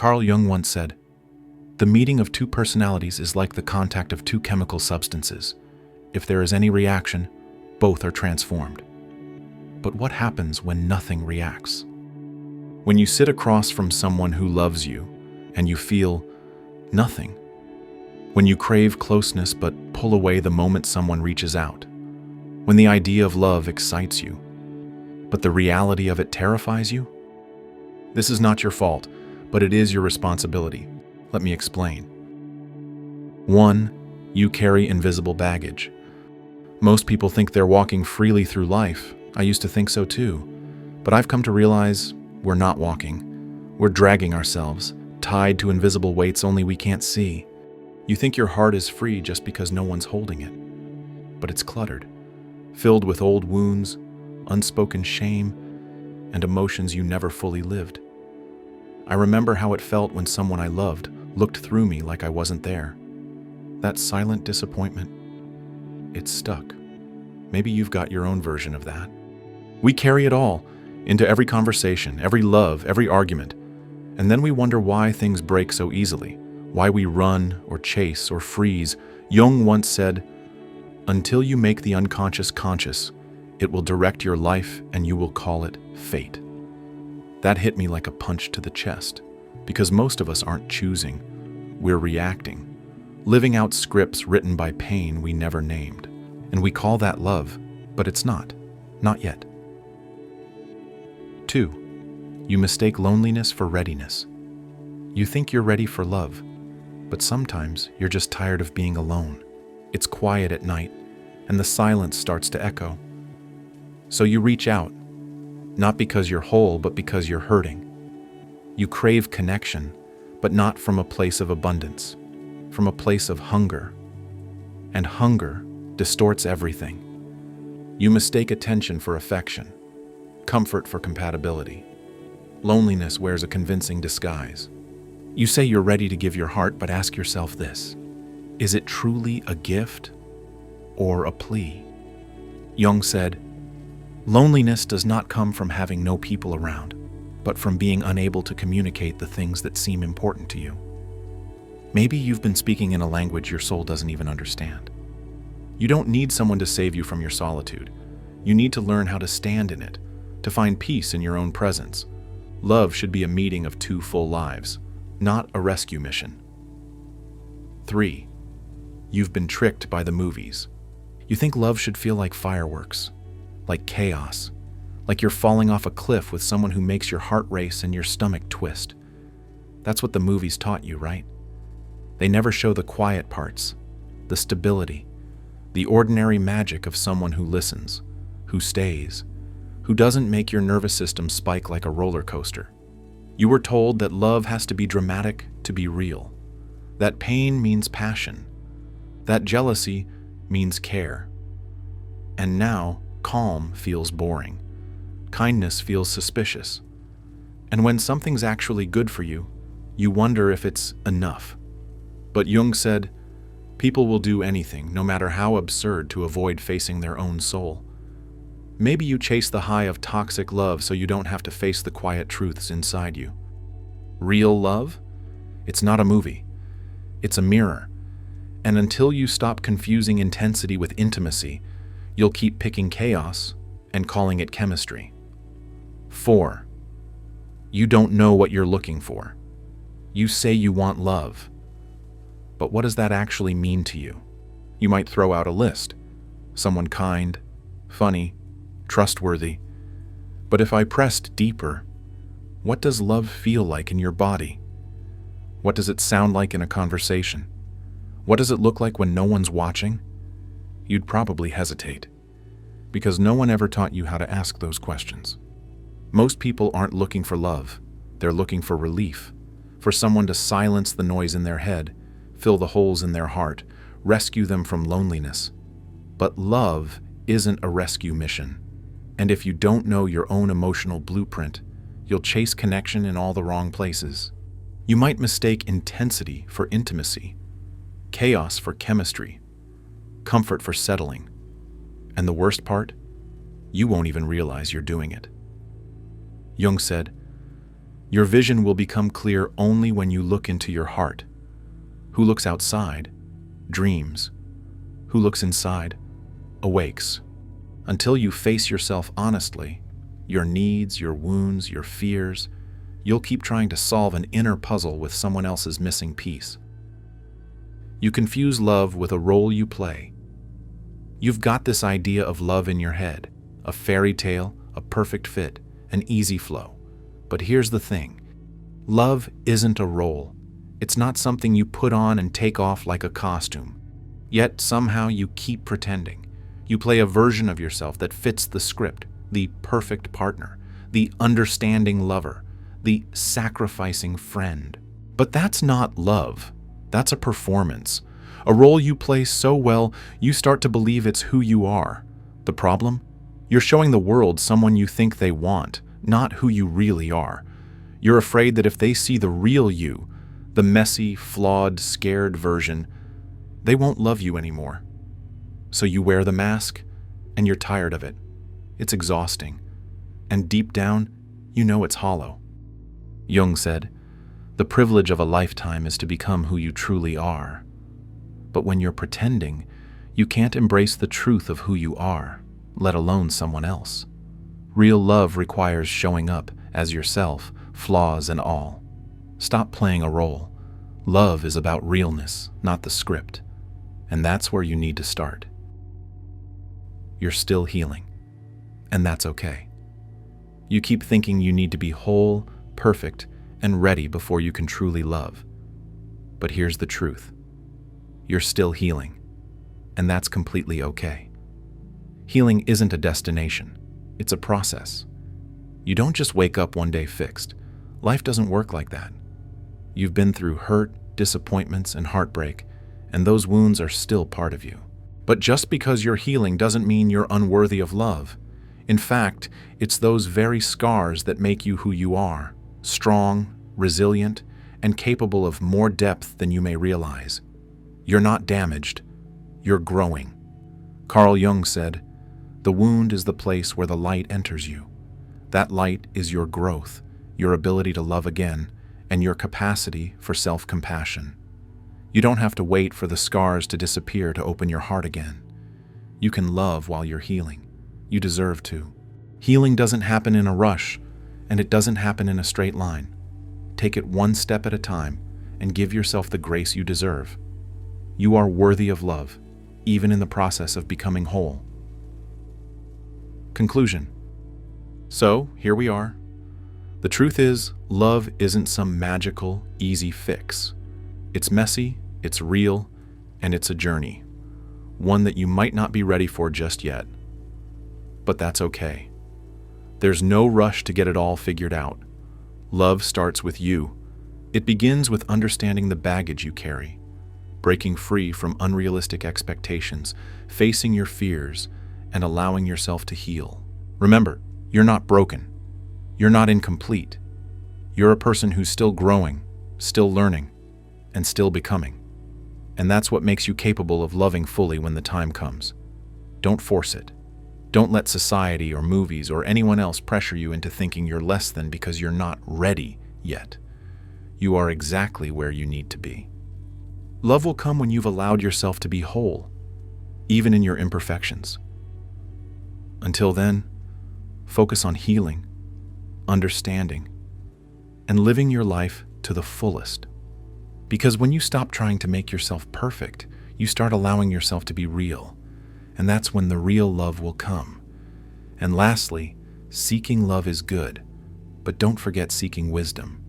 Carl Jung once said, "The meeting of two personalities is like the contact of two chemical substances. If there is any reaction, both are transformed." But what happens when nothing reacts? When you sit across from someone who loves you and you feel nothing. When you crave closeness but pull away the moment someone reaches out. When the idea of love excites you, but the reality of it terrifies you? This is not your fault, but it is your responsibility. Let me explain. 1. You carry invisible baggage. Most people think they're walking freely through life. I used to think so too. But I've come to realize we're not walking. We're dragging ourselves, tied to invisible weights only we can't see. You think your heart is free just because no one's holding it. But it's cluttered, filled with old wounds, unspoken shame, and emotions you never fully lived. I remember how it felt when someone I loved looked through me like I wasn't there. That silent disappointment, it stuck. Maybe you've got your own version of that. We carry it all into every conversation, every love, every argument, and then we wonder why things break so easily, why we run or chase or freeze. Jung once said, "Until you make the unconscious conscious, it will direct your life and you will call it fate." That hit me like a punch to the chest, because most of us aren't choosing, we're reacting, living out scripts written by pain we never named. And we call that love, but it's not yet. 2. You mistake loneliness for readiness. You think you're ready for love, but sometimes you're just tired of being alone. It's quiet at night, and the silence starts to echo. So you reach out, not because you're whole, but because you're hurting. You crave connection, but not from a place of abundance, from a place of hunger. And hunger distorts everything. You mistake attention for affection, comfort for compatibility. Loneliness wears a convincing disguise. You say you're ready to give your heart, but ask yourself this: is it truly a gift or a plea? Jung said, "Loneliness does not come from having no people around, but from being unable to communicate the things that seem important to you." Maybe you've been speaking in a language your soul doesn't even understand. You don't need someone to save you from your solitude. You need to learn how to stand in it, to find peace in your own presence. Love should be a meeting of two full lives, not a rescue mission. 3. You've been tricked by the movies. You think love should feel like fireworks, like chaos, like you're falling off a cliff with someone who makes your heart race and your stomach twist. That's what the movies taught you, right? They never show the quiet parts, the stability, the ordinary magic of someone who listens, who stays, who doesn't make your nervous system spike like a roller coaster. You were told that love has to be dramatic to be real, that pain means passion, that jealousy means care. And now, calm feels boring. Kindness feels suspicious. And when something's actually good for you, you wonder if it's enough. But Jung said, people will do anything, no matter how absurd, to avoid facing their own soul. Maybe you chase the high of toxic love so you don't have to face the quiet truths inside you. Real love? It's not a movie. It's a mirror. And until you stop confusing intensity with intimacy, you'll keep picking chaos and calling it chemistry. 4. You don't know what you're looking for. You say you want love. But what does that actually mean to you? You might throw out a list. Someone kind, funny, trustworthy. But if I pressed deeper, what does love feel like in your body? What does it sound like in a conversation? What does it look like when no one's watching? You'd probably hesitate, because no one ever taught you how to ask those questions. Most people aren't looking for love. They're looking for relief, for someone to silence the noise in their head, fill the holes in their heart, rescue them from loneliness. But love isn't a rescue mission. And if you don't know your own emotional blueprint, you'll chase connection in all the wrong places. You might mistake intensity for intimacy, chaos for chemistry, comfort for settling. And the worst part? You won't even realize you're doing it. Jung said, Your vision will become clear only when you look into your heart. Who looks outside dreams. Who looks inside awakes. Until you face yourself honestly, your needs, your wounds, your fears, you'll keep trying to solve an inner puzzle with someone else's missing piece. You confuse love with a role you play. You've got this idea of love in your head, a fairy tale, a perfect fit, an easy flow. But here's the thing. Love isn't a role. It's not something you put on and take off like a costume. Yet somehow you keep pretending. You play a version of yourself that fits the script, the perfect partner, the understanding lover, the sacrificing friend. But that's not love. That's a performance. A role you play so well, you start to believe it's who you are. The problem? You're showing the world someone you think they want, not who you really are. You're afraid that if they see the real you, the messy, flawed, scared version, they won't love you anymore. So you wear the mask, and you're tired of it. It's exhausting. And deep down, you know it's hollow. Jung said, "The privilege of a lifetime is to become who you truly are." But when you're pretending, you can't embrace the truth of who you are, let alone someone else. Real love requires showing up as yourself, flaws and all. Stop playing a role. Love is about realness, not the script. And that's where you need to start. You're still healing, and that's okay. You keep thinking you need to be whole, perfect, and ready before you can truly love. But here's the truth. You're still healing, and that's completely okay. Healing isn't a destination. It's a process. You don't just wake up one day fixed. Life doesn't work like that. You've been through hurt, disappointments, and heartbreak, and those wounds are still part of you. But just because you're healing doesn't mean you're unworthy of love. In fact, it's those very scars that make you who you are, strong, resilient, and capable of more depth than you may realize. You're not damaged, you're growing. Carl Jung said, "The wound is the place where the light enters you. That light is your growth, your ability to love again, and your capacity for self-compassion. You don't have to wait for the scars to disappear to open your heart again. You can love while you're healing. You deserve to. Healing doesn't happen in a rush, and it doesn't happen in a straight line. Take it one step at a time and give yourself the grace you deserve. You are worthy of love, even in the process of becoming whole." Conclusion. So, here we are. The truth is, love isn't some magical, easy fix. It's messy, it's real, and it's a journey. One that you might not be ready for just yet. But that's okay. There's no rush to get it all figured out. Love starts with you. It begins with understanding the baggage you carry, breaking free from unrealistic expectations, facing your fears, and allowing yourself to heal. Remember, you're not broken. You're not incomplete. You're a person who's still growing, still learning, and still becoming. And that's what makes you capable of loving fully when the time comes. Don't force it. Don't let society or movies or anyone else pressure you into thinking you're less than because you're not ready yet. You are exactly where you need to be. Love will come when you've allowed yourself to be whole, even in your imperfections. Until then, focus on healing, understanding, and living your life to the fullest. Because when you stop trying to make yourself perfect, you start allowing yourself to be real, and that's when the real love will come. And lastly, seeking love is good, but don't forget seeking wisdom.